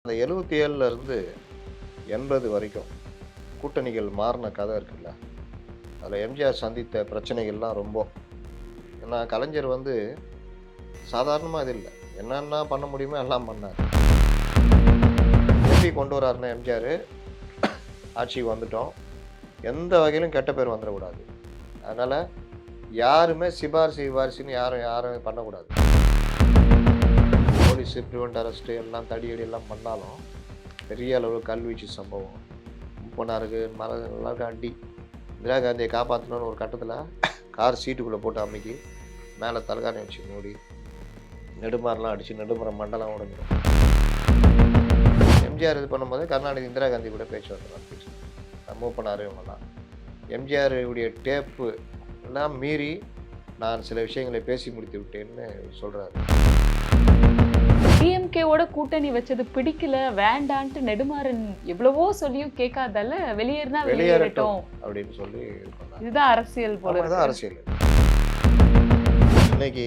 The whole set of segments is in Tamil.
அந்த 77ல இருந்து 80 வரைக்கும் கூட்டணிகள் மாறின கதை இருக்குல்ல. அதில் எம்ஜிஆர் சந்தித்த பிரச்சனைகள்லாம் ரொம்ப. ஏன்னா கலைஞர் வந்து சாதாரணமாக இது இல்லை. என்னென்ன பண்ண முடியுமோ எல்லாம் பண்ணார். எப்படி கொண்டு வராருன்னா எம்ஜிஆர் ஆட்சிக்கு வந்துட்டோம். எந்த வகையிலும் கெட்ட பேர் வந்துடக்கூடாது. அதனால் யாருமே சிபாரிசுன்னு யாரும் யாரும் பண்ணக்கூடாது. போலீஸு ப்ரிவெண்ட் அரெஸ்ட்டு எல்லாம் தடியடி எல்லாம் பண்ணாலும் பெரிய அளவில் கல்வீச்சு சம்பவம் மூப்பனாருக்கு எல்லாருக்கும் அடி. இந்திரா காந்தியை காப்பாற்றணும்னு ஒரு கட்டத்தில் கார் சீட்டுக்குள்ளே போட்டு அன்னைக்கு மேலே தலகாணி வச்சு மூடி நெடுமாரெலாம் அடித்து நெடுமரம் மண்டலம் உடஞ்சிடும். எம்ஜிஆர் இது பண்ணும்போது கருணாநிதி இந்திரா காந்தி கூட பேச்சுவார்த்தை மூப்பனார் இவங்கெல்லாம் எம்ஜிஆர் உடைய டேப்பு எல்லாம் மீறி நான் சில விஷயங்களை பேசி முடித்து விட்டேன்னு சொல்கிறாரு. டிஎம்கேவோட கூட்டணி வச்சது பிடிக்கல, வேண்டான்ட்டு நெடுமாறன் எவ்வளவோ சொல்லியும் கேட்காதால வெளியேறட்டும் அப்படின்னு சொல்லி இதுதான் அரசியல் போல. இதுதான் அரசியல். இன்னைக்கு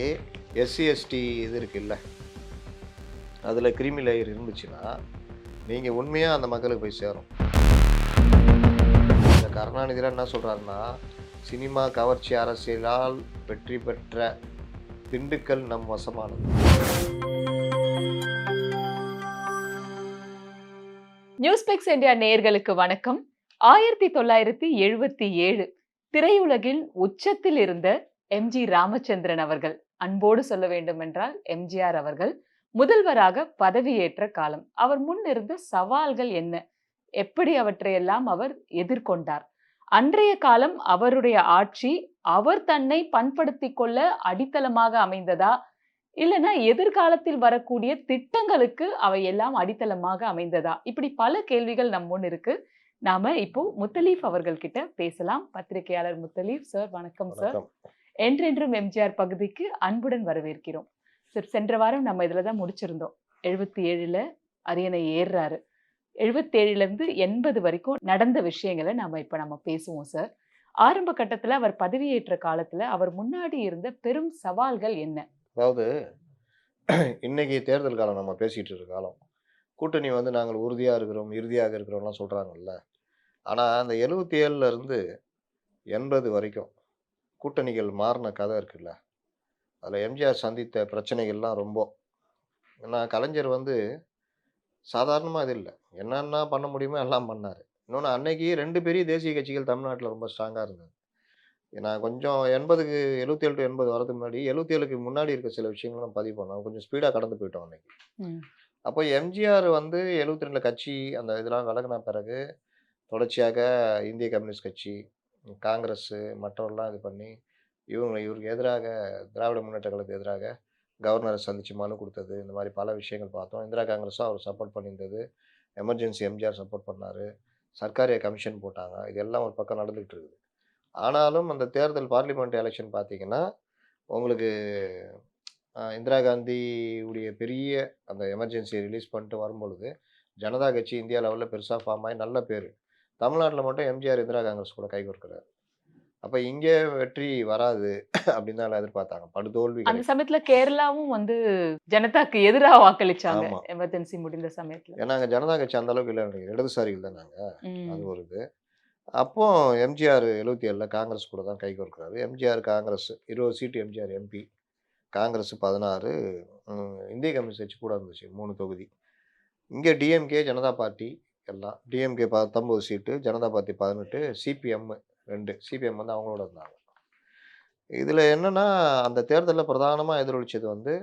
எஸ்சி எஸ்டி இது இருக்குல்ல, அதில் கிரிமி லேயர் இருந்துச்சுன்னா நீங்கள் உண்மையாக அந்த மக்களுக்கு போய் சேரும். இந்த கருணாநிதியில் என்ன சொல்கிறாருன்னா, சினிமா கவர்ச்சி அரசியலால் வெற்றி பெற்ற திண்டுக்கல் நம் வசமானது. நியூஸ்பிக்ஸ் இந்தியா நேயர்களுக்கு வணக்கம். 1977 திரையுலகில் உச்சத்தில் இருந்த எம்ஜி ராமச்சந்திரன் அவர்கள், அன்போடு சொல்ல வேண்டும் என்றால் எம்ஜிஆர் அவர்கள் முதல்வராக பதவியேற்ற காலம். அவர் முன் இருந்த சவால்கள் என்ன, எப்படி அவற்றையெல்லாம் அவர் எதிர்கொண்டார்? அன்றைய காலம் அவருடைய ஆட்சி அவர் தன்னை பண்படுத்திக் கொள்ள அடித்தளமாக அமைந்ததா, இல்லைன்னா எதிர்காலத்தில் வரக்கூடிய திட்டங்களுக்கு அவை எல்லாம் அடித்தளமாக அமைந்ததா? இப்படி பல கேள்விகள் நம் முன் இருக்கு. நாம இப்போ முத்தலீஃப் அவர்கள் கிட்ட பேசலாம். பத்திரிகையாளர் முத்தலீஃப் சார், வணக்கம் சார். என்றென்றும் எம்ஜிஆர் பகுதிக்கு அன்புடன் வரவேற்கிறோம் சார். சென்ற வாரம் நம்ம இதுலதான் முடிச்சிருந்தோம். 77ல அரியணை ஏறுறாரு. 77ல இருந்து 80 வரைக்கும் நடந்த விஷயங்களை நம்ம பேசுவோம் சார். ஆரம்ப கட்டத்துல அவர் பதவியேற்ற காலத்துல அவர் முன்னாடி இருந்த பெரும் சவால்கள் என்ன? அதாவது இன்னைக்கு தேர்தல் காலம், நம்ம பேசிகிட்டு இருக்க காலம். கூட்டணி வந்து நாங்கள் உறுதியாக இருக்கிறோம், இறுதியாக இருக்கிறோம்லாம் சொல்கிறாங்கல்ல. ஆனால் அந்த 77ல இருந்து 80 வரைக்கும் கூட்டணிகள் மாறின கதை இருக்குல்ல. அதில் எம்ஜிஆர் சந்தித்த பிரச்சனைகள்லாம் ரொம்ப. ஏன்னா கலைஞர் வந்து சாதாரணமாக இது இல்லை. என்னென்ன பண்ண முடியுமோ எல்லாம் பண்ணார். இன்னொன்று, அன்னைக்கு 2 பெரிய தேசிய கட்சிகள் தமிழ்நாட்டில் ரொம்ப ஸ்ட்ராங்காக இருந்தது. நான் கொஞ்சம் 80க்கு 77 டு 80 வரதுக்கு முன்னாடி 77க்கு முன்னாடி இருக்க சில விஷயங்களும் பதிவு பண்ணோம். கொஞ்சம் ஸ்பீடாக கடந்து போயிட்டோம் அன்னைக்கு. அப்போ எம்ஜிஆர் வந்து 72ல கட்சி அந்த இதெல்லாம் விலகின பிறகு தொடர்ச்சியாக இந்திய கம்யூனிஸ்ட் கட்சி, காங்கிரஸ் மற்றவர்கள்லாம் இது பண்ணி இவருக்கு எதிராக திராவிட முன்னேற்ற கழகத்துக்கு எதிராக கவர்னரை சந்தித்து மனு கொடுத்தது, இந்த மாதிரி பல விஷயங்கள் பார்த்தோம். இந்திரா காங்கிரஸும் அவர் சப்போர்ட் பண்ணியிருந்தது. எமர்ஜென்சி எம்ஜிஆர் சப்போர்ட் பண்ணார். சர்க்காரிய கமிஷன் போட்டாங்க. இது எல்லாம் ஒரு பக்கம் நடந்துகிட்டு இருக்குது. ஆனாலும் அந்த தேர்தல் பார்லிமெண்ட் எலெக்ஷன் பார்த்தீங்கன்னா, உங்களுக்கு இந்திரா காந்தி உடைய பெரிய அந்த எமர்ஜென்சியை ரிலீஸ் பண்ணிட்டு வரும்பொழுது, ஜனதா கட்சி இந்தியா லெவலில் பெருசாக ஃபார்ம் ஆகி நல்ல பேர். தமிழ்நாட்டில் மட்டும் எம்ஜிஆர் இந்திரா காங்கிரஸ் கூட கைகோர்க்கிறார். அப்போ இங்கே வெற்றி வராது அப்படின்னு தான் எதிர்பார்த்தாங்க. படுதோல்வி. அந்த சமயத்துல கேரளாவும் வந்து ஜனதாக்கு எதிரா வாக்களிச்சாங்க எமர்ஜென்சி முடிந்த சமயத்துல. ஏன்னா அங்கே ஜனதா கட்சி அந்த அளவுக்கு இல்லை, இடதுசாரிகள் தான் நாங்கள். அது ஒரு இது. அப்போ எம்ஜிஆர் 77ல காங்கிரஸ் கூட தான் கைகோர்க்கிறாரு. எம்ஜிஆர் காங்கிரஸ் 20 சீட்டு எம்ஜிஆர் எம்பி, காங்கிரஸ் 16, இந்திய கம்யூனிஸ்ட் கட்சி கூட இருந்துச்சு 3 தொகுதி. இங்கே டிஎம்கே ஜனதா பார்ட்டி எல்லாம். டிஎம்கே 19 சீட்டு, ஜனதா பார்ட்டி 18, சிபிஎம் 2. சிபிஎம் வந்து அவங்களோட இருந்தாங்க. இதில் என்னென்னா, அந்த தேர்தலில் பிரதானமாக எதிரொலிச்சது வந்து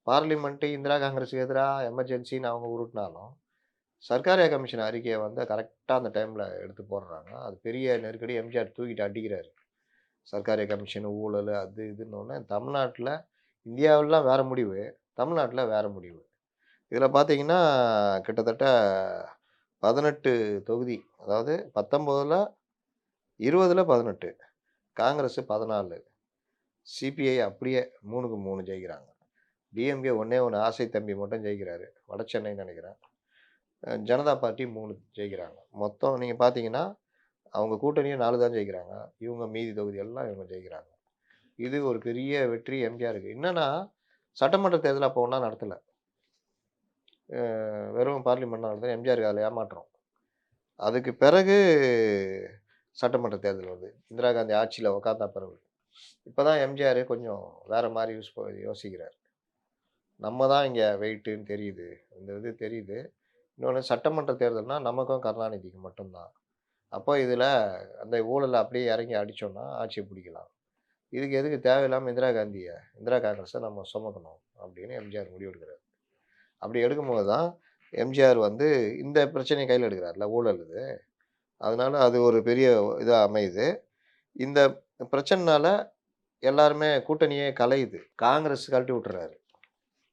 பார்லிமெண்ட்டு இந்திரா காங்கிரஸுக்கு எதிராக எமர்ஜென்சின்னு அவங்க உருட்டினாலும் சர்க்காரிய கமிஷன் அறிக்கையை வந்து கரெக்டாக அந்த டைமில் எடுத்து போடுறாங்க. அது பெரிய நெருக்கடி. எம்ஜிஆர் தூக்கிட்டு அடிக்கிறாரு. சர்க்காரிய கமிஷன் ஊழல் அது இதுன்னு தமிழ்நாட்டில், இந்தியாவிலாம் வேறு முடிவு, தமிழ்நாட்டில் வேறு முடிவு. இதில் பார்த்தீங்கன்னா கிட்டத்தட்ட 18 தொகுதி, அதாவது 19ல் 20ல் 18, காங்கிரஸ் 14, சிபிஐ அப்படியே 3க்கு 3 ஜெயிக்கிறாங்க. டிஎம்கே ஒன்றே ஒன்று ஆசை தம்பி மட்டும் ஜெயிக்கிறாரு, வட சென்னைன்னு நினைக்கிறேன். ஜனதா பார்ட்டி 3 ஜெயிக்கிறாங்க. மொத்தம் நீங்கள் பார்த்தீங்கன்னா அவங்க கூட்டணியை 4 தான் ஜெயிக்கிறாங்க. இவங்க மீதி தொகுதி எல்லாம் இவங்க ஜெயிக்கிறாங்க. இது ஒரு பெரிய வெற்றி எம்ஜிஆருக்கு. என்னன்னா, சட்டமன்ற தேர்தல் அப்போ ஒன்றா நடத்தலை. வெறும் பார்லிமெண்ட் நடந்தது. எம்ஜிஆருக்கு அதில் ஏமாற்றம். அதுக்கு பிறகு சட்டமன்ற தேர்தல் வருது. இந்திரா காந்தி ஆட்சியில உட்கார்ந்த பிறகு. இப்ப தான் எம்ஜிஆர் கொஞ்சம் வேற மாரி யோசிக்கிறாரு. நம்ம தான் இங்க வெயிட்டுன்னு தெரியுது. இந்த இது தெரியுது. இன்னொன்னு சட்டமன்ற தேர்தல்னா நமக்கும் கருணாநிதிக்கும் மட்டும் தான். அப்போ இதில அந்த ஊழல அப்படியே இறங்கி அடிச்சோம்னா ஆட்சிய பிடிக்கலாம். இதுக்கு எதுக்கு தேவையில்லாம இந்திரா காங்கிரஸ நம்ம சுமக்கணும் அப்படின்னு எம்ஜிஆர் முடிவெடுக்கிறார். அப்படி எடுக்கும்போது தான் எம்ஜிஆர் வந்து இந்த பிரச்சனைய கையில எடுக்கிறார்ல ஊழல் இது. அதனால அது ஒரு பெரிய இதா அமையுது. இந்த பிரச்சனைனால எல்லாருமே கூட்டணியே கலையுது. காங்கிரஸ் கழட்டி விட்டுறாரு.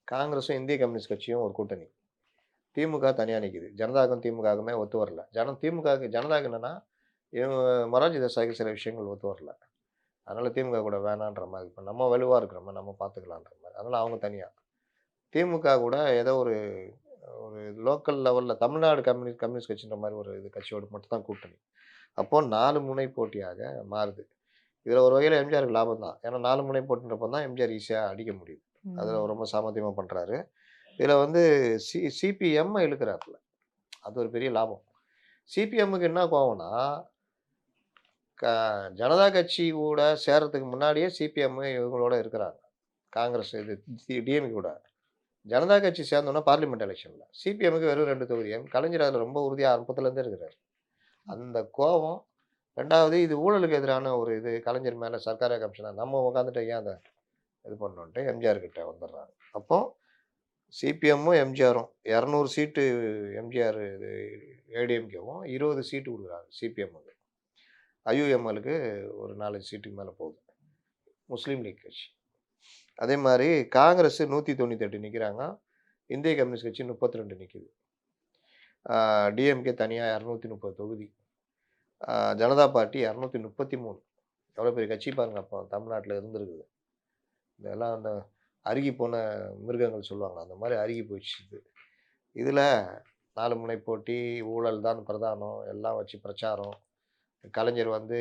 காங்கிரஸும் இந்திய கம்யூனிஸ்ட் கட்சியும் ஒரு கூட்டணி. திமுக தனியா நிக்குது. ஜனதாக்கும் திமுகவுக்குமே ஒத்து வரல. ஜனதாக்கு என்னன்னா, இவங்க மொரார்ஜி தேசாய்க்கு சில விஷயங்கள் ஒத்து வரல. அதனால திமுக கூட வேணான்ற மாரி. இப்ப நம்ம வலுவா இருக்கிறோமே, நம்ம பார்த்துக்கலான்ற மாரி. அதனால அவங்க தனியா. திமுக கூட ஏதோ ஒரு ஒரு லோக்கல் லெவல்ல தமிழ்நாடு கம்யூனிஸ்ட் கட்சின்ற மாரி ஒரு இது கட்சியோட மட்டும் தான் கூட்டணி. அப்போ 4 முனை போட்டியாக மாறுது. இதுல ஒரு வகையில எம்ஜிஆருக்கு லாபம் தான். ஏன்னா 4 முனை போட்டின்றப்ப தான் எம்ஜிஆர் ஈஸியா அடிக்க முடியுது. அதுல ம். ரொம்ப சாமர்த்தியமா பண்றாரு. இதுல வந்து சிபிஎம் இழுக்குறாப்புல. அது ஒரு பெரிய லாபம். சிபிஎம்முக்கு என்ன கோவம்னா, க ஜனதா கட்சி கூட சேர்றதுக்கு முன்னாடியே சிபிஎம் இவங்களோட இருக்கிறாங்க. காங்கிரஸ் இது டிஎம்கே கூட. ஜனதா கட்சி சேர்ந்தோனே பார்லிமெண்ட் எலெக்ஷன்ல. சிபிஎம்முக்கு வெறும் 2 தொகுதி. கலைஞர் அதுல ரொம்ப உறுதியா ஆரம்பத்துலேருந்தே இருக்கிறாரு. அந்த கோவம் 2வது இது ஊழலுக்கு எதிரான ஒரு இது கலைஞர் மேல சர்க்காரியா கமிஷனர் நம்ம உட்காந்துட்டு ஏன் அத இது பண்ணோன்ட்டு எம்ஜிஆர் கிட்ட வந்துடுறாங்க. அப்போ சிபிஎம்மும், எம்ஜிஆரும் 200 சீட்டு எம்ஜிஆர் இது ஏடிஎம்கேவும் 20 சீட்டு குடுக்குறாங்க சிபிஎம்முக்கு. ஐயுஎம்எல்லுக்கு ஒரு 4 சீட்டுக்கு மேல போகுது. முஸ்லீம் லீக் கட்சி. அதே மாரி காங்கிரஸ் 198 நிக்கிறாங்க. இந்திய கம்யூனிஸ்ட் கட்சி 32 நிக்குது. டிஎம்கே தனியா 230 தொகுதி. ஜனதா பார்ட்டி 233. எவ்வளோ பெரிய கட்சி பாருங்க அப்போ தமிழ்நாட்டுல இருந்திருக்குது. இதெல்லாம் அந்த அருகி போன மிருகங்கள் சொல்லுவாங்க. அந்த மாரி அருகி போயிடுச்சு இது. இதுல 4 முனை போட்டி, ஊழல் தான் பிரதானம். எல்லாம் வச்சு பிரச்சாரம். கலைஞர் வந்து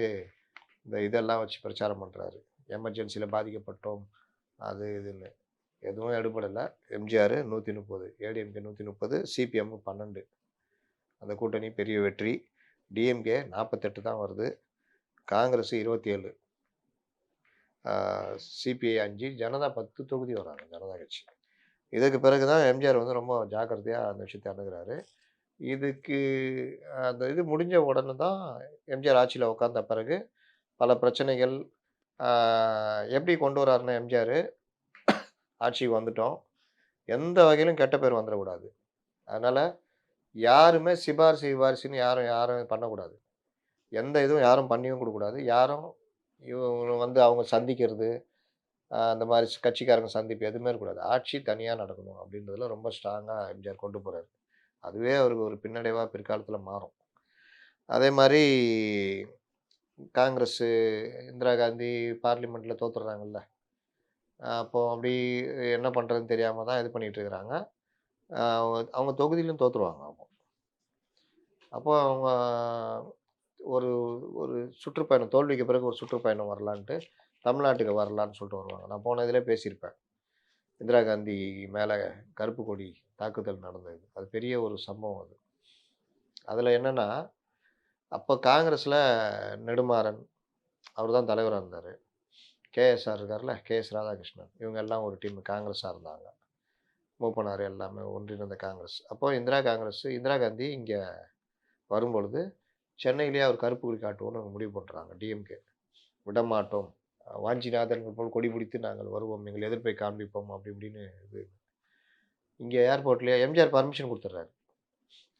இந்த இதெல்லாம் வச்சு பிரச்சாரம் பண்றாரு. எமர்ஜென்சில பாதிக்கப்பட்டோம். அது இதுன்னு. எதுவும் எடுபடல. எம்ஜிஆர் 130, ஏடிஎம்கே 130, சிபிஎம் 12. அந்த கூட்டணி பெரிய வெற்றி. டிஎம்கே 48 தான் வருது. காங்கிரஸ் 27. ஆ சிபிஐ 5, ஜனதா 10 தொகுதி வராங்க ஜனதா கட்சி. இதுக்கு பிறகு தான் எம்ஜிஆர் வந்து ரொம்ப ஜாக்கிரதையா அந்த விஷயத்த அணுகுறாரு. இதுக்கு அந்த இது முடிஞ்ச உடனே தான் எம்ஜிஆர் ஆட்சியில உட்கார்ந்த பிறகு பல பிரச்சனைகள் ஆ எப்படி கொண்டு வராருன்னா எம்ஜிஆர் ஆட்சிக்கு வந்துட்டோம். எந்த வகையிலும் கெட்ட பேர் வந்துறக்கூடாது. அதனால யாருமே சிபாரிசுன்னு யாரும் யாரும் பண்ணக்கூடாது. எந்த இதுவும் யாரும் பண்ணியும் குடுக்கக்கூடாது. யாரும் இவங்க வந்து அவங்க சந்திக்கிறது, அந்த மாரி கட்சிக்காரங்க சந்திப்பு எதுவுமே இருக்கக்கூடாது. ஆட்சி தனியா நடக்கணும் அப்படின்றதுல ரொம்ப ஸ்ட்ராங்கா எம்ஜிஆர் கொண்டு போறாரு. அதுவே அவருக்கு ஒரு பின்னடைவா பிற்காலத்துல மாறும். அதே மாரி காங்கிரஸு இந்திரா காந்தி பார்லிமெண்ட்ல தோத்துடுறாங்கல்ல. அப்போ அப்படி என்ன பண்றதுன்னு தெரியாம தான் இது பண்ணிட்டு இருக்கிறாங்க. அவங்க தொகுதியிலும் தோத்துருவாங்க அப்போ. அப்போ அவங்க ஒரு ஒரு சுற்றுப்பயணம் தோல்விக்கு பிறகு ஒரு சுற்றுப்பயணம் வரலான்ட்டு, தமிழ்நாட்டுக்கு வரலான்னு சொல்லிட்டு வருவாங்க. நான் போன இதிலே பேசியிருப்பேன். இந்திரா காந்தி மேல கருப்பு கொடி தாக்குதல் நடந்தது. அது பெரிய ஒரு சம்பவம் அது. அதில என்னன்னா, அப்ப காங்கிரஸ்ல நெடுமாறன் அவர் தான் தலைவரா இருந்தாரு. கேஎஸ்ஆர் இருக்கார்ல, கேஎஸ் ராதாகிருஷ்ணன். இவங்க எல்லாம் ஒரு டீம் காங்கிரஸா இருந்தாங்க. மூப்பனார் எல்லாமே ஒன்றிணைந்த காங்கிரஸ். அப்போ இந்திரா காந்தி இங்க வரும்பொழுது, சென்னையிலேயே அவர் கருப்பு கொடி காட்டுவோம்னு முடிவு பண்றாங்க டிஎம்கே. விடமாட்டோம். வாஞ்சிநாதன் போல் கொடி பிடித்து நாங்கள் வருவோம். எங்கள் எதிர்ப்பை காண்பிப்போம். அப்படி இப்படின்னு இது. இங்க ஏர்போர்ட்லயே எம்ஜிஆர் பர்மிஷன் குடுத்துடுறாரு.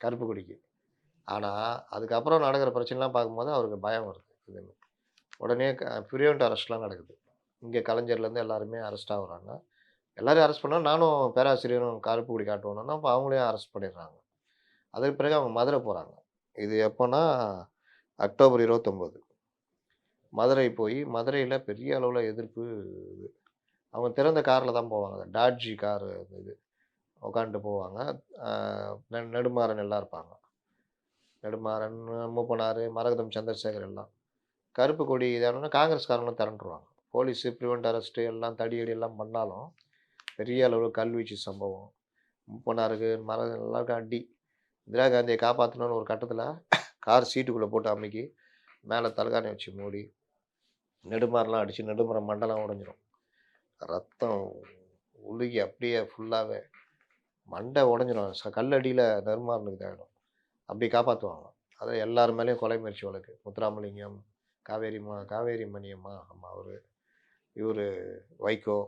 கருப்பு கொடிக்கு. ஆனா, அதுக்கப்புறம் நடக்கிற பிரச்சனைலாம் பார்க்கும்போது அவருக்கு பயம் வருது. இதுன்னு. உடனே பிரிவென்ட் அரெஸ்ட்லாம் நடக்குது. இங்க கலைஞர்லேருந்து எல்லாருமே அரெஸ்ட் ஆகுறாங்க. எல்லாரையும் அரெஸ்ட் பண்ணா நானும் பேராசிரியரும் கருப்பு கொடி காட்டுவோம்னோன, அப்ப அவங்களையும் அரெஸ்ட் பண்ணிடுறாங்க. அதுக்கு பிறகு அவங்க மதுரை போறாங்க. இது எப்போன்னா, அக்டோபர் 29. மதுரை போய் மதுரையில பெரிய அளவுல எதிர்ப்பு இது. அவங்க திறந்த கார்ல தான் போவாங்க. டாட்ஜி காரு இது. உட்காந்துட்டு போவாங்க. அ நெடுமாறன் எல்லாம் இருப்பாங்க. நெடுமாறன், மூப்பனாரு, மரகதம் சந்திரசேகர் எல்லாம். கருப்பு கொடி இதானோன காங்கிரஸ்காரங்களும் திரண்டுருவாங்க. போலீஸு பிரிவென்ட் அரெஸ்ட் எல்லாம் தடியடி எல்லாம் பண்ணாலும், பெரிய அளவு கல்வீச்சு சம்பவம். மூப்பனாருக்கு மரம் எல்லாருக்கும் அடி. இந்திரா காந்திய காப்பாத்தணும்னு ஒரு கட்டத்தில கார் சீட்டுக்குள்ள போட்டு அமுக்கி, மேல தலகாணி வச்சு மூடி, நெடுமாரெல்லாம் அடிச்சு நெடுமரம் மண்டைலாம் உடைஞ்சிரும். ரத்தம் ஒழுகி அப்படியே ஃபுல்லாவே மண்டை உடைஞ்சிரும். கல்லடியில நெடுமாறனுக்கு இதாயிடும். அப்படி காப்பாத்துவாங்க. அதான் எல்லார் மேலயும் கொலை முயற்சி வழக்கு. முத்துராமலிங்கம், காவேரி மணியம்மா அம்மா அவரு, இவரு வைகோ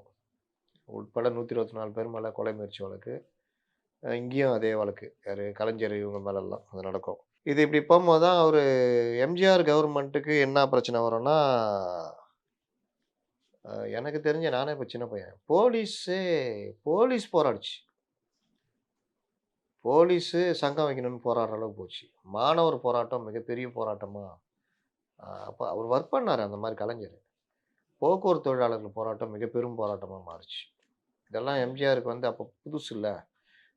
உட்பட 124 பேர் மேல கொலை முயற்சி வழக்கு. இங்கேயும் அதே வழக்கு. யாரு கலைஞர் இவங்க மேலலாம் அது நடக்கும். இது இப்படி போம்போது தான் அவரு எம்ஜிஆர் கவர்மெண்ட்டுக்கு என்ன பிரச்சனை வரும்னா, எனக்கு தெரிஞ்சு நானே இப்ப சின்ன பையன். போலீஸ் போராடுச்சு. போலீஸு சங்கம் வைக்கணும்னு போராடுற அளவுக்கு போச்சு. மாணவர் போராட்டம் மிகப்பெரிய போராட்டமா அப்ப அவர் ஒர்க் பண்ணாரு அந்த மாரி கலைஞர். போக்குவரத்து தொழிலாளர்கள் போராட்டம் மிக பெரும் போராட்டமா மாறுச்சு. இதெல்லாம் எம்ஜிஆருக்கு வந்து அப்ப புதுசு இல்ல.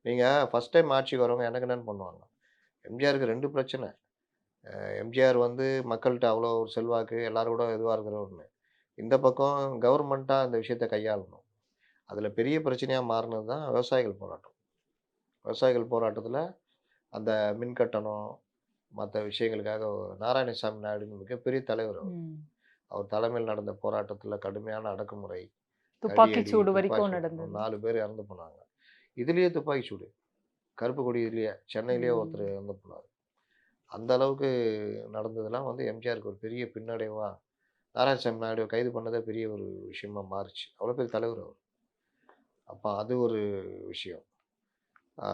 நீங்க ஃபர்ஸ்ட் டைம் ஆட்சிக்கு வரவங்க எனக்கு என்னன்னு பண்ணுவாங்க. எம்ஜிஆருக்கு 2 பிரச்சனை. எம்ஜிஆர் வந்து மக்கள்ட்ட அவ்வளோ ஒரு செல்வாக்கு, எல்லாரோட இதுவா இருக்கிறவர்ன்னு. இந்த பக்கம் கவர்மெண்ட்டா இந்த விஷயத்த கையாளணும். அதில பெரிய பிரச்சனையா மாறுனது தான் விவசாயிகள் போராட்டம். விவசாயிகள் போராட்டத்தில அந்த மின் கட்டணம், மத்த விஷயங்களுக்காக நாராயணசாமி நாயுடுன்னு மிகப்பெரிய தலைவர் அவர். ம். அவர் தலைமையில் நடந்த போராட்டத்தில கடுமையான அடக்குமுறை, துப்பாக்கி தடியடி, சூடு துப்பாக்கி வரைக்கும் சூடு. நடந்தது. 4 பேர் இறந்து போனாங்க. இதுலயே துப்பாக்கி சூடு. கருப்பு கொடி இதுலயே சென்னையிலேயே ஒருத்தர் ம். இறந்து போனாரு. அந்த அளவுக்கு நடந்ததெல்லாம் வந்து எம்ஜிஆருக்கு ஒரு பெரிய பின்னடைவா நாராயணசாமி நாயுடுவ கைது பண்ணதே பெரிய ஒரு விஷயமா மாறுச்சு. அவ்வளோ பெரிய தலைவர் அவர். அப்ப அது ஒரு விஷயம். ஆ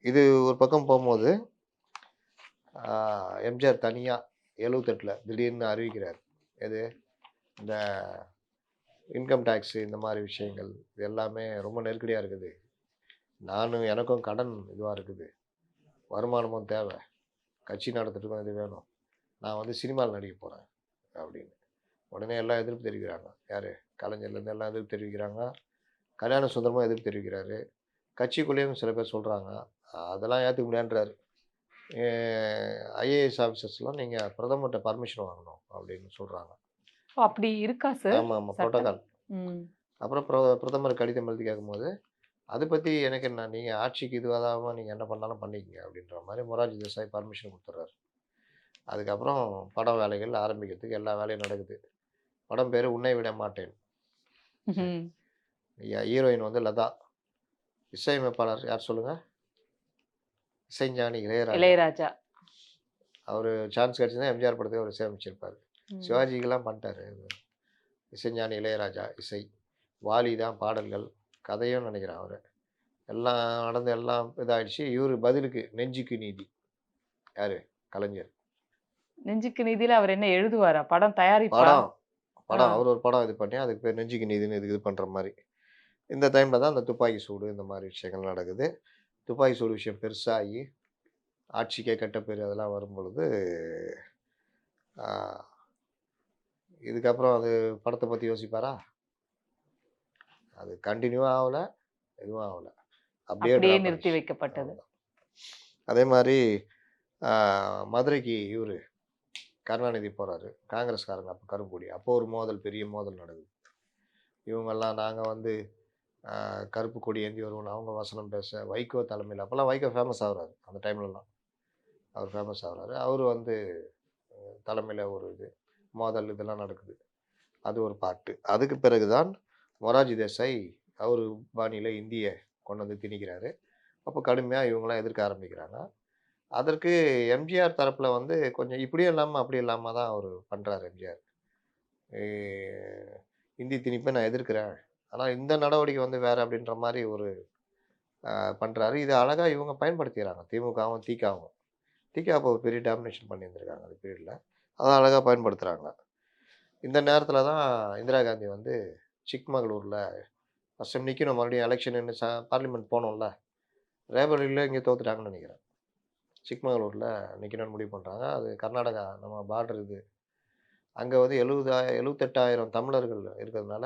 இது ஒரு பக்கம் போம்போது, ஆ எம்ஜிஆர் தனியா 78ல திடீர்னு அறிவிக்கிறாரு. எது? இந்த இன்கம் டாக்ஸ் இந்த மாரி விஷயங்கள். இது எல்லாமே ரொம்ப நெருக்கடியா இருக்குது. எனக்கும் கடன் இதுவா இருக்குது. வருமானமும் தேவை. கட்சி நடத்துறதுக்கும் இது வேணும். நான் வந்து சினிமால நடிக்க போறேன் அப்படின்னு. உடனே எல்லாம் எதிர்ப்பு தெரிவிக்கிறாங்க. யாரு? கலைஞர்லேருந்து எல்லாம் எதிர்ப்பு தெரிவிக்கிறாங்க. கல்யாண சுந்தரமும் எதிர்ப்பு தெரிவிக்கிறாரு. கட்சிக்குள்ளேயும் சில பேர் சொல்றாங்க. அதெல்லாம் ஏத்துக்க முடியாதுன்றாரு. எ ஐஏஎஸ் ஆஃபீசர்ஸ்லாம் நீங்க பிரதமர்ட்ட பர்மிஷன் வாங்கணும் அப்படின்னு சொல்றாங்க. ஓ! அப்படி இருக்கா சார் ஆமாமா. சட்டம்? புரோட்டோகால். ம். அப்புறம் பிரதமர் கடிதம் எழுதி கேட்கும்போது, "அத பத்தி எனக்கு என்ன? நீங்க ஆட்சிக்கு இதுவாதாம நீங்க என்ன பண்ணாலும் பண்ணிக்கங்க." அப்படின்ற மாரி மொரார்ஜி தேசாய் பர்மிஷன் குடுத்துர்றாரு. அதுக்கப்புறம் படம் வேலைகள் ஆரம்பிக்கிறதுக்கு எல்லா வேலையும் நடக்குது. படம் பேரு "உன்னை விட மாட்டேன்." ம். ஹீரோயின் வந்து லதா. இசையமைப்பாளர் யார் சொல்லுங்க? இசைஞானி இளையராஜா. இளையராஜா. அவரு சான்ஸ் கிடைச்சதுன்னா எம்ஜிஆர் படத்துக்கு அவரு இசையமைச்சிருப்பாரு. ம். சிவாஜிக்குலாம் பண்ணிட்டாரு. இசைஞானி இளையராஜா இசை. வாலி தான் பாடல்கள். கதையும் நெனைக்கிறேன் அவரு. எல்லாம் நடந்து எல்லாம் இதாயிடுச்சு. இவரு பதிலுக்கு நெஞ்சுக்கு நீதி. யாரு? கலைஞர். நெஞ்சுக்கு நீதியில அவர் என்ன எழுதுவாரா? படம் தயாரிப்பா? படம் ஆ. படம் அவரு ஒரு படம் இது பண்ணி, அதுக்கு பேர் நெஞ்சுக்கு நீதின்னு இதுக்கு இது பண்ற மாரி. இந்த டைம்ல தான் அந்த துப்பாக்கி சூடு இந்த மாரி விஷயங்கள் நடக்குது. துப்பாக்கி சூடு விஷயம் பெருசாகி, ஆட்சிக்கே கெட்ட பேரு அதெல்லாம் வரும்பொழுது, ஆ இதுக்கப்புறம் அது படத்த பத்தி யோசிப்பாரா? அது கன்டின்யூவும் ஆவல, எதுவும் ஆவல. அப்படியே அப்படியே டிராப் நிறுத்தி ஆயிடுச்சு. வைக்கப்பட்டது. அவ்வளோதான். அதே மாரி ஆ மதுரைக்கு இவரு கருணாநிதி போறாரு. காங்கிரஸ்காரங்க அப்ப கருப்புக்கொடி. அப்போ ஒரு மோதல், பெரிய மோதல் நடக்குது. இவங்கெல்லாம் நாங்க வந்து கருப்பு கொடி ஏந்தி வருவோம்னு அவங்க வசனம் பேச, வைகோ தலைமையில அப்பலாம் வைகோ ஃபேமஸ் ஆகுறாரு. அந்த டைம்லலாம். அவர் ஃபேமஸ் ஆகுறாரு. அவரு வந்து தலைமையில ஒரு இது மோதல் இதெல்லாம் நடக்குது. அது ஒரு பார்ட்டு. அதுக்கு பிறகு தான் மொரார்ஜி தேசாய் அவரு பாணியில இந்திய கொண்டு வந்து திணிக்கிறாரு. அப்போ கடுமையா இவங்கலாம் எதிர்க்க ஆரம்பிக்கிறாங்க. அதற்கு எம்ஜிஆர் தரப்புல வந்து கொஞ்சம் இப்படியும் இல்லாம, அப்படி இல்லாம தான் அவரு பண்றாரு எம்ஜிஆர். எ இந்தி திணிப்ப நான் எதிர்க்கிறேன். ஆனா இந்த நடவடிக்கை வந்து வேற அப்படின்ற மாரி ஒரு பண்றாரு. இத அழகா இவங்க பயன்படுத்திக்கிறாங்க. திமுகவும், திகாவும். திக அப்போ ஒரு பெரிய டாமினேஷன் பண்ணியிருந்திருக்காங்க அந்த பீரியட்ல. அத அழகா பயன்படுத்துறாங்க. இந்த நேரத்தில தான் இந்திரா காந்தி வந்து சிக்மகளூர்ல ஃபர்ஸ்ட் டைம் நிக்கணும் மறுபடியும் எலக்ஷன் நின்னு பார்லிமென்ட் போணும்ல. ரேபரேலில இங்க தோத்துட்டாங்கன்னு நெனைக்கிறேன். சிக்மகளூர்ல நிக்கணும்னு முடிவு பண்றாங்க. அது கர்நாடகா நம்ம பார்டர் இது. அங்க வந்து 78,000 தமிழர்கள் இருக்கிறதுனால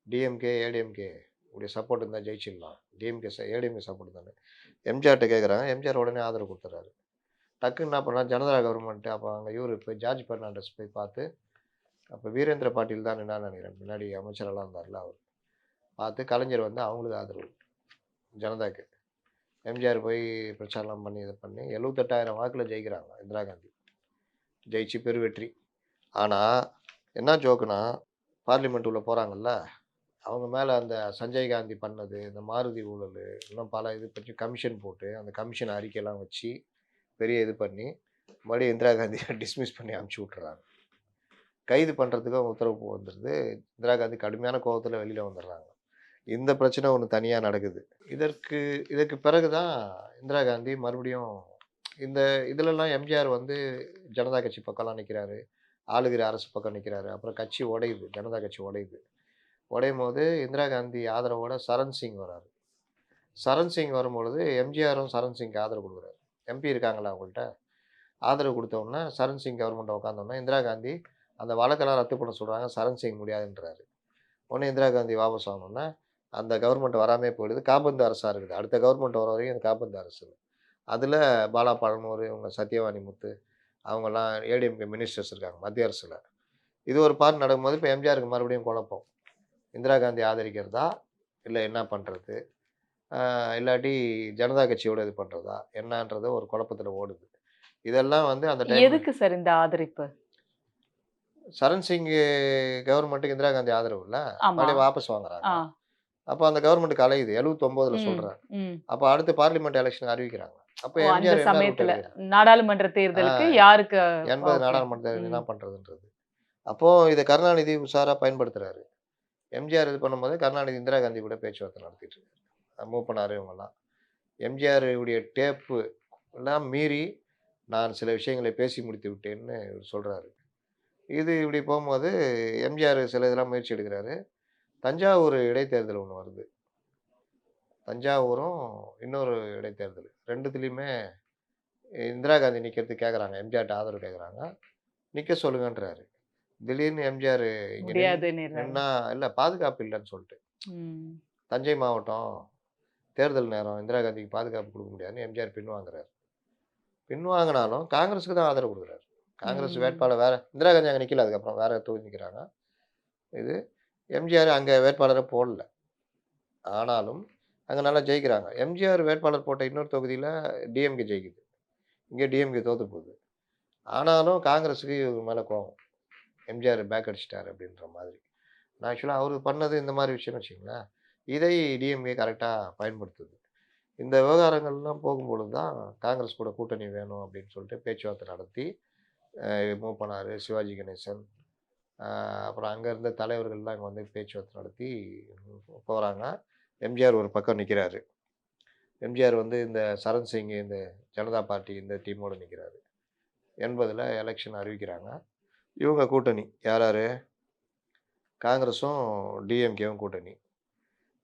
டிஎம்கே, ஏடிஎம்கே உடைய சப்போர்ட் இருந்தா ஜெயிச்சிடலாம். ஏடிஎம்கே சப்போர்ட் தானே. எம்ஜிஆர்ட்ட கேட்குறாங்க. எம்ஜிஆர் உடனே ஆதரவு குடுத்துறாரு. டக்குன்னு என்ன பண்ணாரு, ஜனதா கவர்மெண்ட் அப்ப அங்க இவரு போய் ஜார்ஜ் பெர்னாண்டஸ் போய் பார்த்து, அப்ப வீரேந்திர பாட்டீல் தான் நின்னார்ன்னு நெனைக்கிறேன். பின்னாடி அமைச்சரெல்லாம் இருந்தார்ல அவரு. பார்த்து கலைஞர் வந்து அவங்களுக்கு ஆதரவு. ஜனதாக்கு. எம்ஜிஆர் போய் பிரச்சாரம் பண்ணி இதை பண்ணி 78,000 வாக்குல ஜெயிக்கிறாங்க இந்திரா காந்தி. ஜெயிச்சு பெருவெற்றி. ஆனா, என்ன ஜோக்குன்னா, பார்லிமெண்ட் உள்ள போறாங்கல்ல, அவங்க மேல அந்த சஞ்சய் காந்தி பண்ணது, இந்த மாருதி ஊழலு, இன்னும் பல இது பற்றி கமிஷன் போட்டு, அந்த கமிஷன் அறிக்கைலாம் வச்சு, பெரிய இது பண்ணி, மறுபடியும் இந்திரா காந்திய டிஸ்மிஸ் பண்ணி அனுப்பிச்சு விட்டுர்றாங்க. கைது பண்றதுக்கு அவங்க உத்தரவு வந்துருது. இந்திரா காந்தி கடுமையான கோவத்துல வெளியில வந்துடுறாங்க. இந்த பிரச்சனை ஒண்ணு தனியா நடக்குது. இதற்கு இதற்கு பிறகு தான் இந்திரா காந்தி மறுபடியும் இந்த இதுலலாம் எம்ஜிஆர் வந்து ஜனதா கட்சி பக்கம்லாம் நிக்கிறாரு. ஆளுகிற அரசு பக்கம் நிக்கிறாரு. அப்புறம் கட்சி உடையுது. ஜனதா கட்சி உடையுது. உடையும்போது இந்திரா காந்தி ஆதரவோட சரண் சிங் வராரு. சரண் சிங் வரும்பொழுது எம்ஜிஆரும் சரண் சிங்க்கு ஆதரவு குடுக்குறாரு. எம்பி இருக்காங்களா அவங்கள்ட்ட. ஆதரவு குடுத்த உடனே சரண் சிங் கவர்மெண்ட்ல உட்காந்தோனே இந்திரா காந்தி அந்த வழக்கெல்லாம் ரத்து பண்ண சொல்றாங்க. சரண் சிங் முடியாதுன்றாரு. உடனே இந்திரா காந்தி வாபஸ் வாங்குனோனே, அந்த கவர்மெண்ட் வராமயே போயிடுது. காபந்து அரசா இருக்குது. அடுத்த கவர்மெண்ட் வர வரைக்கும் அது காபந்து அரசு. அதுல பாலா பழனூர், இவங்க சத்யவாணி முத்து அவங்கலாம் ஏடிஎம்கே மினிஸ்டர்ஸ் இருக்காங்க மத்திய அரசுல. இது ஒரு பார்ட் நடக்கும்போது இப்ப எம்ஜிஆருக்கு மறுபடியும் குழப்பம். இந்திரா காந்தி ஆதரிக்கிறதா? இல்ல என்ன பண்றது? இல்லாட்டி ஜனதா கட்சியோட இது பண்றதா? என்னன்றது ஒரு குழப்பத்துல ஓடுது. இதெல்லாம் வந்து அந்த டைம்ல எதுக்கு சார் இந்த ஆதரிப்பு? சரண் சிங் கவர்மெண்ட்டுக்கு இந்திரா காந்தி ஆதரவு இல்ல. ஆமா. மறுபடியும் வாபஸ் வாங்குறாங்க. ஆ. அப்ப அந்த கவர்மெண்ட் கலையுது. 79ல ம். சொல்றேன். ம். அப்ப அடுத்து பார்லிமெண்ட் எலக்ஷன் அறிவிக்கிறாங்க. அப்ப ஓ! அந்த எம்ஜிஆர் என்ன ரூட் சமயத்துல எடுக்கிறார்? நாடாளுமன்ற ஆ தேர்தலுக்கு யாருக்கு 80 ஓகே. நாடாளுமன்ற தேர்தல் என்ன ம். பண்றதுன்றது. அப்போ இத கருணாநிதி உஷாரா பயன்படுத்துறாரு. எம்ஜிஆர் இது பண்ணும்போது கருணாநிதி இந்திரா காந்தி கூட பேச்சுவார்த்தை நடத்திட்டு இருக்காரு. மூப்பனார் இவங்கலாம். எம்ஜிஆர் உடைய டேப்பு எல்லாம் மீறி நான் சில விஷயங்களை பேசி முடித்து விட்டேன்னு இவரு சொல்றாரு. இது இப்படி போம்போது எம்ஜிஆர் சில இதெல்லாம் முயற்சி எடுக்கிறாரு. தஞ்சாவூர் இடைத்தேர்தல் ஒண்ணு வருது. தஞ்சாவூரும் இன்னொரு இடைத்தேர்தல். 2த்துலயுமே இந்திரா காந்தி நிக்கிறதுக்கு கேட்குறாங்க. எம்ஜிஆர்ட்ட ஆதரவு கேட்குறாங்க. நிக்க சொல்லுங்கன்றாரு. திடீர்னு எம்ஜிஆர் இங்க முடியாதுன்னிறாரு. நின்னா இல்ல பாதுகாப்பு இல்லன்னு சொல்லிட்டு. ம். தஞ்சை மாவட்டம் தேர்தல் நேரம் இந்திரா காந்திக்கு பாதுகாப்பு குடுக்க முடியாதுன்னு எம்ஜிஆர் பின்வாங்குறாரு. பின்வாங்குனாலும் காங்கிரஸுக்கு தான் ஆதரவு குடுக்குறாரு. காங்கிரஸ் ம். வேட்பாளர் வேற இந்திரா காந்தி அங்க நிக்கல அதுக்கப்புறம். வேற தொகுதி நிக்கிறாங்க. இது எம்ஜிஆர் அங்க வேட்பாளர போடல. ஆனாலும் அங்க நல்லா ஜெயிக்கிறாங்க. எம்ஜிஆர் வேட்பாளர் போட்ட இன்னொரு தொகுதியில டிஎம்கே ஜெயிக்குது. இங்க டிஎம்கே தோத்து போகுது. ஆனாலும் காங்கிரஸுக்கு இவங்க மேல கோவம். எம்ஜிஆர் பேக் அடிச்சுட்டாரு அப்படின்ற மாதிரி. நான் ஆக்சுவலா அவரு பண்ணது இந்த மாரி விஷயம்னு வச்சுக்கங்களேன். இதை டிஎம்கே கரெக்ட்டா பயன்படுத்துது. இந்த விவகாரங்கள்லாம் போகும்பொழுது தான் காங்கிரஸ் கூட கூட்டணி வேணும் அப்படின்னு சொல்லிட்டு பேச்சுவார்த்தை நடத்தி, மூப்பனாரு, சிவாஜி கணேசன், அ அப்புறம் அங்க இருந்த தலைவர்கள்லாம் இங்க வந்து பேச்சுவார்த்தை நடத்தி போறாங்க. எம்ஜிஆர் ஒரு பக்கம் நிக்கிறாரு. எம்ஜிஆர் வந்து இந்த சரண் சிங் இந்த ஜனதா பார்ட்டி இந்த டீமோட நிக்கிறாரு. 80ல எலக்ஷன் அறிவிக்கிறாங்க. இவங்க கூட்டணி. யார் யாரு? காங்கிரஸும், டிஎம்கேவும் கூட்டணி.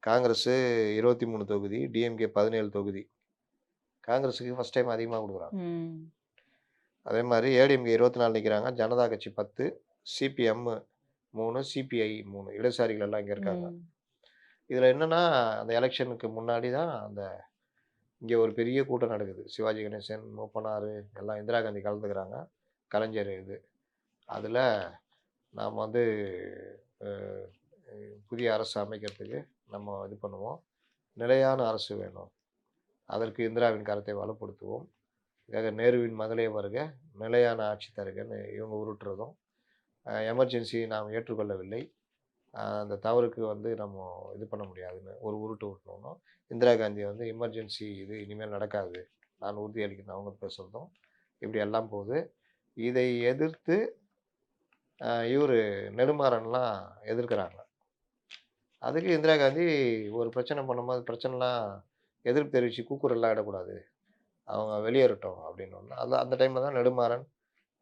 காங்கிரஸு 23 தொகுதி, டிஎம்கே 17 தொகுதி. காங்கிரஸுக்கு ஃபர்ஸ்ட் டைம் அதிகமா குடுக்குறாங்க. ம். அதே மாரி ஏடிஎம்கே 24 நிக்கிறாங்க. ஜனதா கட்சி 10, சிபிஎம் 3, சிபிஐ 3 இடதுசாரிகள் எல்லாம் இங்க இருக்காங்க. ம். இதுல என்னன்னா, அந்த எலக்ஷனுக்கு முன்னாடி தான் இங்க ஒரு பெரிய கூட்டம் நடக்குது. சிவாஜி கணேசன், மூப்பனாரு எல்லாம் இந்திரா காந்தி கலந்துக்கிறாங்க. கலைஞர் இது. அதுல நாம வந்து அ புதிய அரசு அமைக்கிறதுக்கு நம்ம இது பண்ணுவோம். நிலையான அரசு வேணும். அதற்கு இந்திராவின் கரத்தை வலுப்படுத்துவோம். இதுக்காக நேருவின் மகளே வருக, நிலையான ஆட்சி தருகன்னு இவங்க உருட்டுறதும், எமர்ஜென்சி நாம் ஏற்றுக்கொள்ளவில்லை. அந்த தவறுக்கு வந்து நம்ம இது பண்ண முடியாதுன்னு ஒரு உருட்டு உருட்டணும். இந்திரா காந்தி வந்து எமர்ஜென்சி இது இனிமேல் நடக்காது. நான் உறுதியளிக்கிறேன் அவங்க பேசுறதும். இப்படி எல்லாம் போகுது. இதை எதிர்த்து இவரு நெடுமாறன்லாம் எதிர்க்கிறாங்க. அதுக்கு இந்திரா காந்தி ஒரு பிரச்சனை பண்ணும்போது பிரச்சனைலாம் எதிர்ப்பு தெரிவிச்சு கூக்குரல்லாம் இடக்கூடாது. அவங்க வெளியேறட்டும் அப்படின்னோன, அந்த அந்த டைம்ல தான் நெடுமாறன்,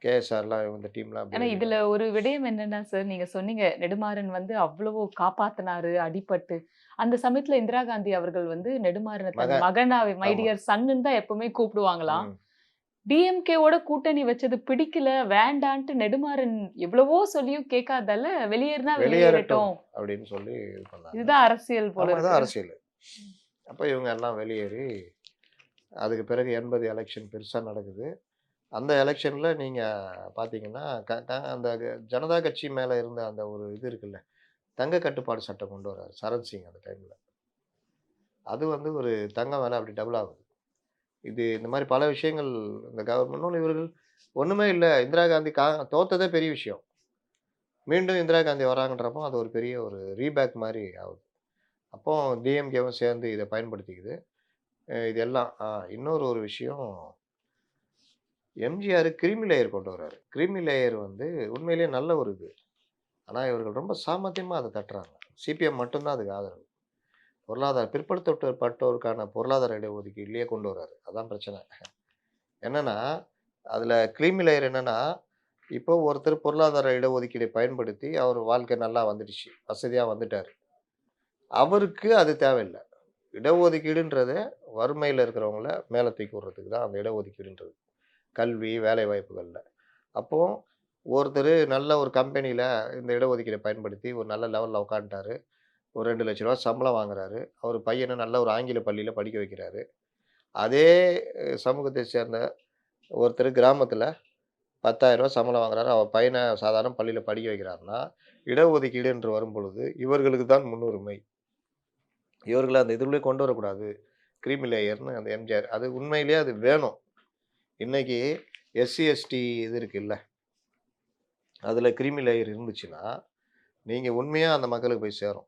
கேஎஸ்ஆர்லாம் இந்த டீம்லாம் அப்படி ஆனா இதுல வெளியேறாங்க. ஒரு விடயம் என்னன்னா சார், நீங்க சொன்னீங்க நெடுமாறன் வந்து அவ்வளவு காப்பாத்துனாரு அடிபட்டு. அந்த சமயத்துல இந்திரா காந்தி அவர்கள் வந்து நெடுமாறன தன் மகன் மகனாவே மை ஆமா. டியர் சன்னுன்னு தான் எப்பவுமே கூப்பிடுவாங்களாம். ம். டிஎம்கேவோட கூட்டணி வச்சது பிடிக்கல, வேண்டான்ட்டு நெடுமாறன் எவ்வளவோ சொல்லியும் கேட்காதால, வெளியேறினா வெளியேறட்டும் வெளியேறட்டும். அப்படின்னு சொல்லி இது பண்ணாங்க. இதுதான் அரசியல் போல ஆமா, இதான் இருக்கு. அரசியல். அப்ப இவங்க எல்லாம் வெளியேறி, அதுக்கு பிறகு 80 எலக்ஷன் பெருசா நடக்குது. அந்த எலக்ஷன்ல நீங்க பார்த்தீங்கன்னா, க க அந்த ஜனதா கட்சி மேல இருந்த அந்த ஒரு இது இருக்குல்ல, தங்க கட்டுப்பாடு சட்டம் கொண்டு வராரு சரண் சிங் அந்த டைம்ல. அது வந்து ஒரு தங்கம் விலை அப்படி டபுள் ஆகுது. இது இந்த மாதிரி பல விஷயங்கள் இந்த கவர்மெண்ட் இவர்கள் ஒண்ணுமே இல்ல. இந்திரா காந்தி தோத்ததே பெரிய விஷயம். மீண்டும் இந்திரா காந்தி வராங்கன்றப்போ அது ஒரு பெரிய ஒரு ரீபேக் மாரி ஆகுது. அப்போ டிஎம்கேவும் சேர்ந்து இத பயன்படுத்திக்குது. இது எல்லாம் இன்னொரு ஒரு விஷயம் எம்ஜிஆர் கிரீமி லேயர் கொண்டு வராரு. கிரீமி லேயர் வந்து உண்மையிலேயே நல்ல ஒரு இது. ஆனா இவர்கள் ரொம்ப சாமர்த்தியமா அத தட்டுறாங்க. சிபிஎம் மட்டும் தான் அதுக்கு ஆதரவு. பிற்படுத்தப்பட்டோருக்கான பொருளாதார இடஒதுக்கீடுலயே கொண்டு வராரு. அதான் பிரச்சனை. என்னன்னா, அதுல கிரீமி லேயர் என்னன்னா, இப்போ ஒருத்தர் பொருளாதார இடஒதுக்கீடை பயன்படுத்தி அவர் வாழ்க்கை நல்லா வந்துடுச்சு. வசதியா வந்துட்டாரு. அவருக்கு அது தேவையில்ல. இடஒதுக்கீடுன்றது வறுமையில இருக்கிறவங்கள மேல தூக்கி விடுறதுக்கு தான் அந்த இடஒதுக்கீடுன்றது. கல்வி, வேலை வாய்ப்புகள்ல. அப்போ ஒருத்தரு நல்ல ஒரு கம்பெனியில இந்த இடஒதுக்கீட பயன்படுத்தி ஒரு நல்ல லெவல்ல உட்காந்துட்டாரு. ஒரு ரூ. 2,00,000 சம்பளம் வாங்குறாரு. அவர் பையன நல்ல ஒரு ஆங்கில பள்ளியில படிக்க வைக்கிறாரு. அதே சமூகத்தை சேர்ந்த ஒருத்தர் கிராமத்தில ரூ. 10,000 சம்பளம் வாங்குறாரு. அவர் பையன சாதாரண பள்ளியில படிக்க வைக்கிறாருன்னா, இடஒதுக்கீடு என்று வரும்பொழுது இவர்களுக்கு தான் முன்னுரிமை. இவர்கள அந்த இதுக்குள்ளே கொண்டு வரக்கூடாது. கிரீமி லேயர்ன்னு அந்த எம்ஜிஆர். அது உண்மையிலேயே அது வேணும். இன்னைக்கு எஸ்சி, எஸ்டி இது இருக்குல்ல. அதில கிரீமி லேயர் இருந்துச்சுன்னா, நீங்க உண்மையா அந்த மக்களுக்கு போய் சேரும்.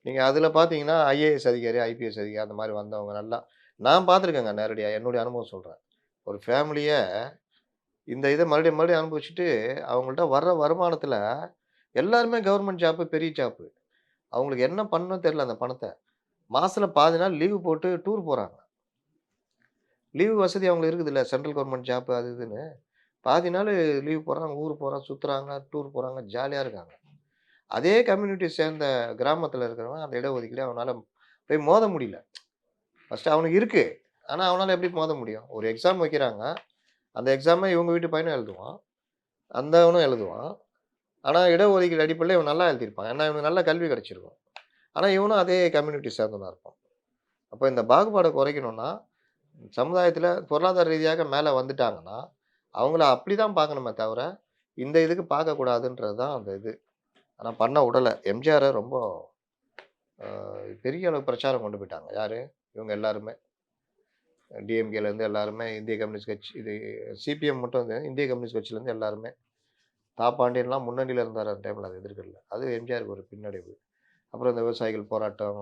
நீங்க அதில பார்த்தீங்கன்னா, ஐஏஎஸ் அதிகாரி, ஐபிஎஸ் அதிகாரி அந்த மாரி வந்தவங்க நல்லா நான் பார்த்துருக்கேங்க நேரடியா. என்னுடைய அனுபவம் சொல்றேன். ஒரு ஃபேமிலிய இந்த இத மறுபடியும் மறுபடியும் அனுபவிச்சுட்டு, அவங்கள்ட்ட வர்ற வருமானத்தில எல்லாருமே கவர்மெண்ட் ஜாப், பெரிய ஜாப். அவங்களுக்கு என்ன பண்ணணும்னு தெரியல அந்த பணத்த. மாசத்துல பாதி நாள் லீவ் போட்டு டூர் போறாங்க. லீவு வசதி அவங்களுக்கு இருக்குதுல்ல. சென்ட்ரல் கவர்மெண்ட் ஜாப் அது இதுன்னு. பாதி நாளு லீவ் போடுறாங்க, ஊர் போறாங்க, சுத்துறாங்க, டூர் போறாங்க, ஜாலியா இருக்காங்க. அதே கம்யூனிட்டி சேர்ந்த கிராமத்துல இருக்கிறவன் அந்த இடஒதுக்கீட அவனால போய் மோத முடியல. ஃபர்ஸ்ட்டு அவனுக்கு இருக்கு. ஆனா அவனால எப்படி மோத முடியும்? ஒரு எக்ஸாம் வைக்கிறாங்க. அந்த எக்ஸாம இவங்க வீட்டு பையனும் எழுதுவான். அந்தவனும் எழுதுவான். ஆனா இடஒதுக்கீடு அடிப்படையில இவன் நல்லா எழுதியிருப்பான். ஏன்னா இவனுக்கு நல்ல கல்வி கிடைச்சிருக்கும். ஆனா இவனும் அதே கம்யூனிட்டி சேர்ந்தவனா இருப்பான். அப்ப இந்த பாகுபாட குறைக்கணும்னா, சமுதாயத்துல பொருளாதார ரீதியாக மேல வந்துட்டாங்கன்னா, அவங்கள அப்படிதான் பார்க்கணுமே தவிர, இந்த இதுக்கு பார்க்கக்கூடாதுன்றது தான் அந்த இது. ஆனா பண்ண உடல. எம்ஜிஆர ரொம்ப அ பெரிய அளவு பிரச்சாரம் கொண்டு போய்ட்டாங்க. யாரு? இவங்க எல்லாருமே. டிஎம்கேலேருந்து எல்லாருமே, இந்திய கம்யூனிஸ்ட் கட்சி இது சிபிஎம் மட்டும் இல்ல, இந்திய கம்யூனிஸ்ட் கட்சியிலேருந்து எல்லாருமே. பாண்டியன்லாம் முன்னணியில இருந்தாரு அந்த டைம்ல அது எதிர்கள்ல. அது எம்ஜிஆருக்கு ஒரு பின்னடைவு. அப்புறம் இந்த விவசாயிகள் போராட்டம்,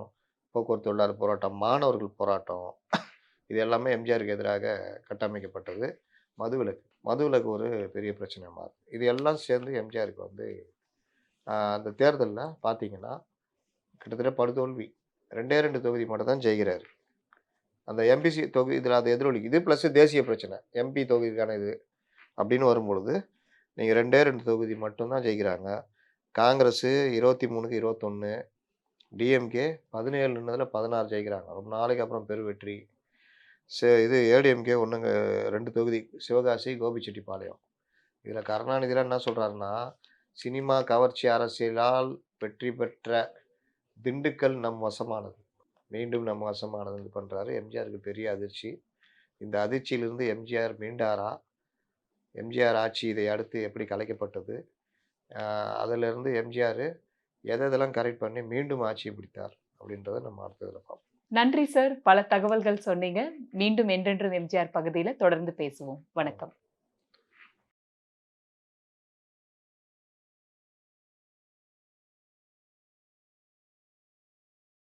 போக்குவரத்து தொழிலாளர் போராட்டம், மாணவர்கள் போராட்டம். இது எல்லாமே எம்ஜிஆருக்கு எதிராக கட்டமைக்கப்பட்டது. மதுவிலக்கு. மதுவிலக்கு ஒரு பெரிய பிரச்சனையா மாறுது. இது எல்லாம் சேர்ந்து எம்ஜிஆருக்கு வந்து அந்த தேர்தல்ல பார்த்தீங்கன்னா, கிட்டத்தட்ட படுதோல்வி. 2டே 2 தொகுதி மட்டும் தான் ஜெயிக்கிறாரு. அந்த எம்பிசி தொகுதி இதில அது எதிரொலிக்குது. இது பிளஸ் தேசிய பிரச்சனை. எம்பி தொகுதிக்கான இது. அப்படின்னு வரும்பொழுது, நீங்க 2டே 2 தொகுதி மட்டும் தான் ஜெயிக்கிறாங்க. காங்கிரஸு 23க்கு 21, டிஎம்கே 17 நின்னதுல 16 ஜெயிக்கிறாங்க. ரொம்ப நாளைக்கு அப்புறம் பெருவெற்றி. இது ஏடிஎம்கே ஒண்ணுங்க 2 தொகுதி. சிவகாசி, கோபிச்செட்டிப்பாளையம். இதுல கருணாநிதிலாம் என்ன சொல்றாருன்னா, சினிமா கவர்ச்சி அரசியலால் வெற்றி பெற்ற திண்டுக்கல் நம் வசமானது. மீண்டும் நம் வசமானது இது பண்றாரு. எம்ஜிஆருக்கு பெரிய அதிர்ச்சி. இந்த அதிர்ச்சியிலிருந்து எம்ஜிஆர் மீண்டாரா? எம்ஜிஆர் ஆட்சி இதை அடுத்து எப்படி கலைக்கப்பட்டது? அ அதிலிருந்து எம்ஜிஆர் எதெல்லாம் கரெக்ட் பண்ணி மீண்டும் ஆட்சியை பிடித்தார்? அப்படின்றத நம்ம அடுத்ததுல பார்ப்போம். நன்றி சார். பல தகவல்கள் சொன்னீங்க. மீண்டும் என்றென்றும் எம்ஜிஆர் பகுதியில தொடர்ந்து பேசுவோம். வணக்கம்.